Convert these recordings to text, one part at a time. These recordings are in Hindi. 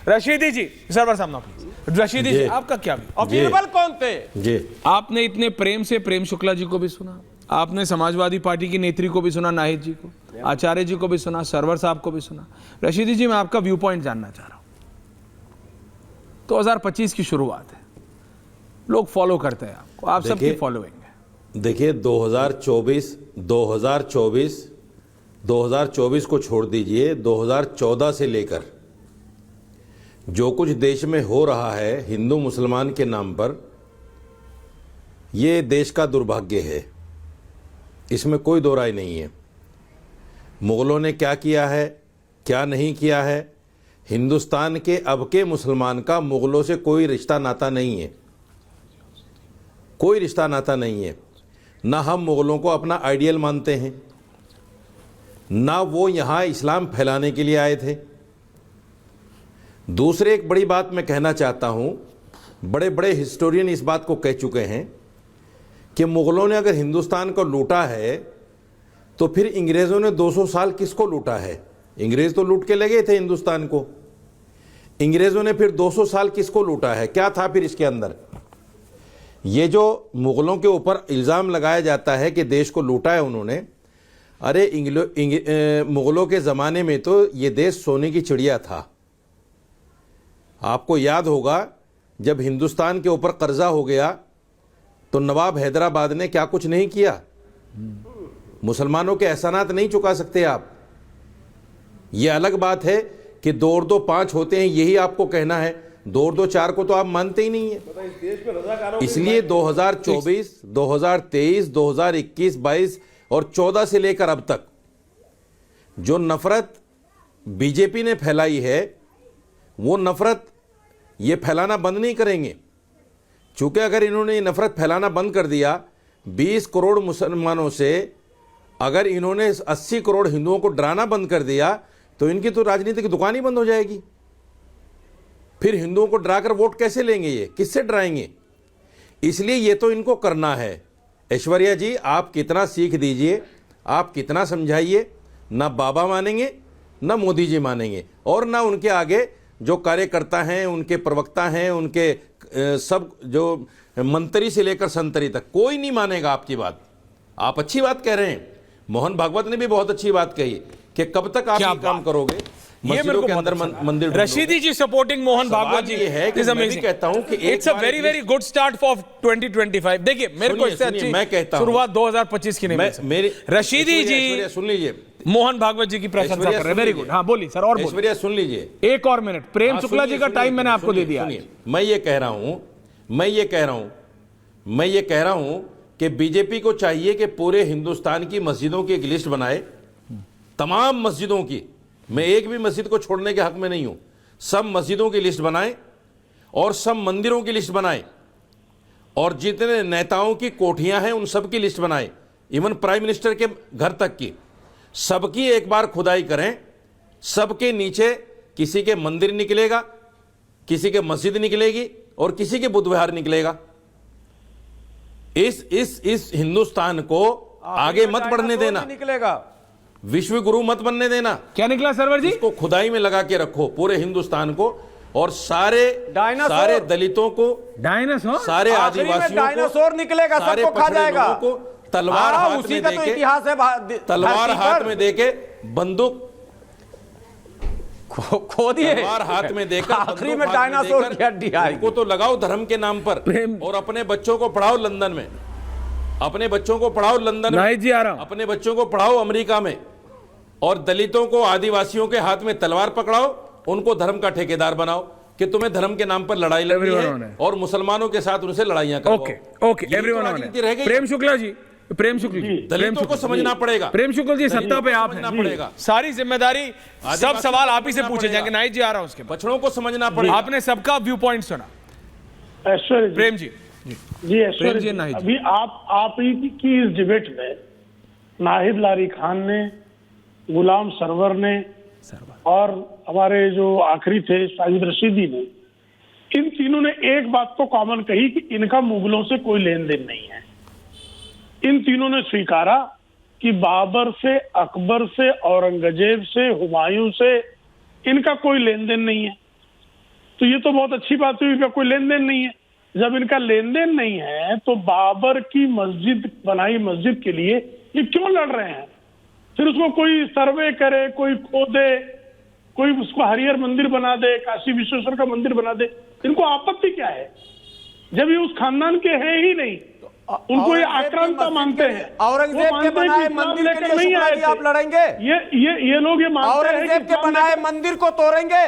रशीदी जी, सरवर सामना प्लीज। रशीदी जी, आपका क्या भी? और बीरबल कौन थे जी? आपने इतने प्रेम से प्रेम शुक्ला जी को भी सुना, आपने समाजवादी पार्टी की नेत्री को भी सुना, नाहिद जी को, आचार्य जी को भी सुना, सरवर साहब को भी सुना। रशीदी जी, मैं आपका व्यू पॉइंट जानना चाह रहा हूं। 2025 की शुरुआत है, लोग फॉलो करते हैं आपको, आप सबकी फॉलोइंग है। देखिए 2024 को छोड़ दीजिए, 2014 से लेकर जो कुछ देश में हो रहा है हिंदू मुसलमान के नाम पर, ये देश का दुर्भाग्य है, इसमें कोई दो राय नहीं है। मुगलों ने क्या किया है, क्या नहीं किया है, हिंदुस्तान के अब के मुसलमान का मुगलों से कोई रिश्ता नाता नहीं है, कोई रिश्ता नाता नहीं है। ना हम मुगलों को अपना आइडियल मानते हैं, ना वो यहाँ इस्लाम फैलाने के लिए आए थे। दूसरे एक बड़ी बात मैं कहना चाहता हूँ, बड़े बड़े हिस्टोरियन इस बात को कह चुके हैं कि मुगलों ने अगर हिंदुस्तान को लूटा है तो फिर अंग्रेज़ों ने 200 साल किसको लूटा है? अंग्रेज़ तो लूट के ले गए थे हिंदुस्तान को, अंग्रेज़ों ने फिर 200 साल किसको लूटा है? क्या था फिर इसके अंदर? ये जो मुगलों के ऊपर इल्ज़ाम लगाया जाता है कि देश को लूटा है उन्होंने, अरे मुगलों के ज़माने में तो ये देश सोने की चिड़िया था। आपको याद होगा जब हिंदुस्तान के ऊपर कर्जा हो गया तो नवाब हैदराबाद ने क्या कुछ नहीं किया। मुसलमानों के एहसानात नहीं चुका सकते आप। ये अलग बात है कि 2 और 2 5 होते हैं, यही आपको कहना है। 2 और 2 4 को तो आप मानते ही नहीं है। इसलिए 2024, 2023, 2021, 22 और 14 से लेकर अब तक जो नफरत बीजेपी ने फैलाई है, वो नफरत ये फैलाना बंद नहीं करेंगे। चूंकि अगर इन्होंने ये नफरत फैलाना बंद कर दिया, 20 करोड़ मुसलमानों से अगर इन्होंने 80 करोड़ हिंदुओं को डराना बंद कर दिया, तो इनकी तो राजनीति की दुकान ही बंद हो जाएगी। फिर हिंदुओं को डराकर वोट कैसे लेंगे? ये किससे डराएंगे? इसलिए ये तो इनको करना है। ऐश्वर्या जी, आप कितना सीख दीजिए, आप कितना समझाइए, ना बाबा मानेंगे, ना मोदी जी मानेंगे, और ना उनके आगे जो कार्यकर्ता हैं, उनके प्रवक्ता हैं, उनके सब जो मंत्री से लेकर संतरी तक, कोई नहीं मानेगा आपकी बात। आप अच्छी बात कह रहे हैं, मोहन भागवत ने भी बहुत अच्छी बात कही कि कब तक आप ये काम करोगे, मस्जिदों के अंदर मंदिर। रशीदी जी सपोर्टिंग मोहन भागवत जी है कि मैं भी कहता हूं कि it's a very very good start for 2025। देखिए मेरे को इससे अच्छी मैं कहता हूं शुरुआत 2025 की नहीं मेरी। रशीदी जी सुन लीजिए, मोहन भागवत जी की प्रशंसा कर रहे हैं, वेरी गुड। हाँ बोलिए सर, और ऐश्वर्या सुन लीजिए, एक और मिनट। प्रेम शुक्ला जी का टाइम मैंने आपको दे दिया। मैं ये कह रहा हूं कि बीजेपी को चाहिए कि पूरे हिंदुस्तान की मस्जिदों की एक लिस्ट बनाए, तमाम मस्जिदों की। मैं एक भी मस्जिद को छोड़ने के हक में नहीं हूं। सब मस्जिदों की लिस्ट बनाए और सब मंदिरों की लिस्ट बनाए, और जितने नेताओं की कोठियां हैं उन सब की लिस्ट बनाए, इवन प्राइम मिनिस्टर के घर तक की, सबकी एक बार खुदाई करें। सबके नीचे किसी के मंदिर निकलेगा, किसी के मस्जिद निकलेगी, और किसी के बुद्ध विहार निकलेगा। इस हिंदुस्तान को आगे मत बढ़ने देना, निकलेगा, विश्व गुरु मत बनने देना। क्या निकला सरवर जी? इसको खुदाई में लगा के रखो पूरे हिंदुस्तान को, और सारे दलितों को, डायनासोर, सारे आदिवासियों को, डायनासोर निकलेगा, सबको खा जाएगा। को तलवार हाथ में देके, इतिहास है, तलवार हाथ में देके बंदूक खो दिए, तलवार हाथ में देकर, आखिरी में डायनासोर की हड्डी आएगी। को तो लगाओ धर्म के नाम पर, और अपने बच्चों को पढ़ाओ लंदन में, अपने बच्चों को पढ़ाओ लंदन में, जी आ रहा हूं, अपने बच्चों को पढ़ाओ अमेरिका में, और दलितों को, आदिवासियों के हाथ में तलवार पकड़ाओ, उनको धर्म का ठेकेदार बनाओ कि तुम्हें धर्म के नाम पर लड़ाई लड़नी है, और मुसलमानों के साथ उनसे लड़ाइयां करो। Okay everyone. प्रेम शुक्ला जी, प्रेम शुक्ल जी, दलितों को समझना पड़ेगा। प्रेम शुक्ल जी, सत्ता पे आप हैं, सारी जिम्मेदारी, सब सवाल आप ही से पूछे जाएंगे। नाइट जी आ रहा हूं, उसके बछड़ों को समझना पड़ेगा। आपने सबका व्यू पॉइंट सुना। प्रेम जी, जी ऐश्वर्य जी, अभी आप ही की इस डिबेट में नाहिद लारी खान ने, गुलाम सरवर ने, और हमारे जो आखिरी थे साजिद रशीदी ने, इन तीनों ने एक बात तो कॉमन कही कि इनका मुगलों से कोई लेन देन नहीं है। इन तीनों ने स्वीकारा कि बाबर से, अकबर से, औरंगजेब से, हुमायूं से इनका कोई लेन देन नहीं है। तो ये तो बहुत अच्छी बात हुई कि कोई लेन देन नहीं है। जब इनका लेन देन नहीं है तो बाबर की मस्जिद बनाई मस्जिद के लिए ये क्यों लड़ रहे हैं? फिर उसको कोई सर्वे करे, कोई खोदे, कोई उसको हरिहर मंदिर बना दे, काशी विश्वेश्वर का मंदिर बना दे, इनको आपत्ति क्या है जब ये उस खानदान के हैं ही नहीं? उनको ये आक्रांता मानते हैं। औरंगजेब के बनाए मंदिर के लिए शुक्ला जी आप लड़ेंगे? ये लोग ये मानते हैं औरंगजेब कि के बनाए मंदिर को तोड़ेंगे?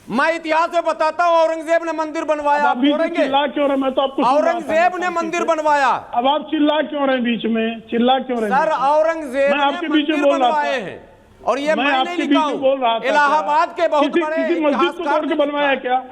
मैं इतिहास में बताता हूँ, औरंगजेब ने मंदिर बनवाया, आप तोड़ेंगे? चिल्ला क्यों रहे? मैं तो आपको औरंगजेब ने मंदिर बनवाया। अब आप चिल्ला क्यों रहे बीच में? चिल्ला क्यों रहे? सर औरंगजेब मैं आपके ने बीच में मंदिर बोल रहा बनवाए था। हैं और ये मैं मैं आपके नहीं बीच लिखा में बोल रहा हूँ, था। इलाहाबाद के बहुत बड़े किसी मस्जिद को इतिहासकार तोड़ के बनवाया क्या?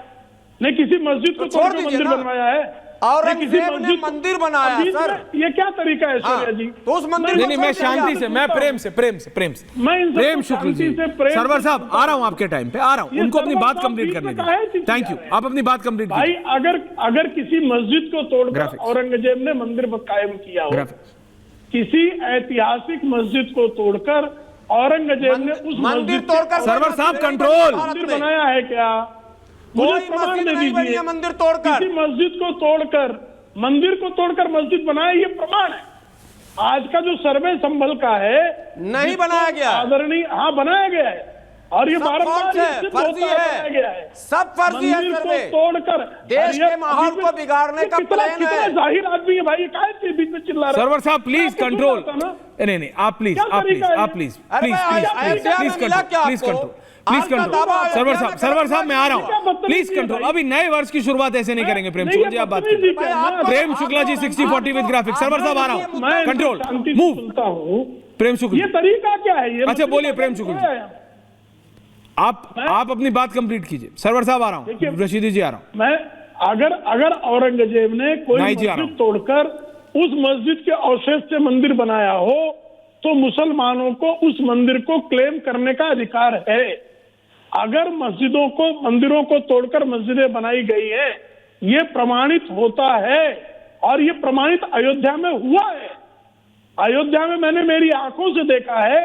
नहीं, किसी मस्जिद को छोड़ तोड़ के दीजिए मंदिर ना। बनवाया है? औरंगजेब ने मंदिर बनाया सर। ये क्या तरीका है ऐश्वर्या जी? तो उस मंदिर नहीं नहीं, मैं शांति से, मैं प्रेम से मैं इन सबको प्रेम शुक्ल जी, शांति से, प्रेम सरवर से साहब आ रहा हूं आपके टाइम पे, आ रहा हूं, ये उनको अपनी सरवर बात साहब कंप्लीट बीच करने में काहे दीजिए। थैंक यू, चिल्ला रहे? आप अपनी बात कंप्लीट भाई कीजिए। अगर किसी मस्जिद को तोड़कर Graphics. औरंगजेब ने मंदिर कायम किया हो, ग्राफिक्स किसी ऐतिहासिक मस्जिद को तोड़कर औरंगजेब ने उस मंदिर मस्जिद के तोड़कर सरवर साहब, मंदिर कंट्रोल। मंदिर बनाया है क्या? मुझे कोई प्रमाण मस्जिद दे नहीं बनी दीजिए। है मंदिर तोड़कर। किसी मस्जिद को तोड़कर, मंदिर को तोड़कर मस्जिद बनाया, ये प्रमाण है। आज का जो सर्वे संभल का है नहीं बनाया गया। आदरणीय, हाँ बनाया गया है और ये सब बारंबार फर्जी है, निश्चित फर्जी होता है। बनाया गया है। सब फर्जी है मंदिर सर्वे। को तोड़कर देश के माहौल को बिगाड़ने का प्लान कितना है। जाहिर आदमी है भाई, ये काहे बीच में चिल्ला रहा है? सरवर साहब प्लीज आपको कंट्रोल। सुना था ना? नहीं नहीं, आप प्लीज, क्या आप प्लीज, तरीका है आप ये? प्लीज, अरे प्लीज भाई, प्लीज अयोध्या प्लीज में मिला क्या कंट्रोल, प्लीज आपको? कंट्रोल, प्लीज आपका कंट्रोल। दावा सरवर साहब मैं आ रहा क्या हूँ, बदतमीजी प्लीज है कंट्रोल। भाई? अभी नए वर्ष की शुरुआत ऐसे नहीं करेंगे प्रेम नहीं, शुक्ला ये जी, आप बात बदतमीजी करिए। क्या है? प्रेम शुक्ला जी 60-40 विद ग्राफिक्स। सरवर साहब आ रहा हूँ, मैं कंट्रोल, शांति से मूव। सुनता हूँ। प्रेम शुक्ल ये जी, तरीका क्या है? ये अच्छा, बोलिए प्रेम शुक्ल जी। आप अपनी बात कंप्लीट कीजिए। सरवर साहब आ रहा देखिए, हूँ, रशीदी जी आ रहा हूँ। मैं अगर औरंगजेब ने कोई नहीं जी, आ रहा मस्जिद तोड़कर उस मस्जिद के अवशेष से मंदिर बनाया हो तो मुसलमानों को उस मंदिर को क्लेम करने का अधिकार है। अगर मंदिरों को तोड़कर मस्जिदें बनाई गई है, ये प्रमाणित होता है और ये प्रमाणित अयोध्या में हुआ है। अयोध्या में मैंने मेरी आंखों से देखा है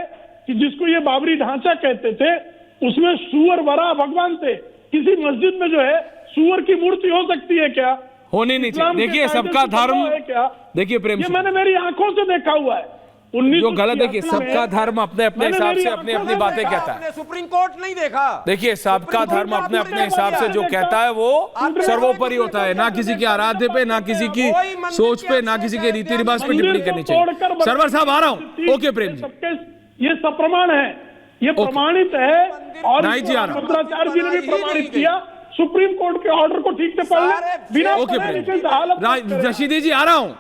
कि जिसको ये बाबरी ढांचा कहते थे, उसमें सूअर बड़ा भगवान थे। किसी मस्जिद में जो है सूअर की मूर्ति हो सकती है क्या? होनी नहीं चाहिए। इस्लाम के देखिए कायदे सबका से धर्म, संभव है क्या? देखिए प्रेम ये शुक्ला, मैंने मेरी आंखों से देखा हुआ है। जो गलत, देखिए सबका धर्म अपने अपने मैंने हिसाब मेरी से अपनी आंखों अपनी से बातें देखा, कहता है। आपने सुप्रीम कोर्ट नहीं देखा? देखिए सबका धर्म अपने अपने हिसाब से जो कहता है वो सर्वोपरि होता है, ना किसी के आराध्य पे, ना किसी की सोच पे, ना किसी के रीति रिवाज पे टिप्पणी करनी चाहिए। सरवर साहब आ रहा हूँ, ओके प्रेम जी। ये सप्रमाण है, ये प्रमाणित है और नहीं जी, आ रहा हूं। मंत्राचार्य जी ने भी प्रमाणित किया। सुप्रीम कोर्ट के ऑर्डर को ठीक से पढ़ ले, बिना ओके पढ़े प्रेम लिखे से हालत मत जी, करें। रशीदी जी आ रहा हूँ।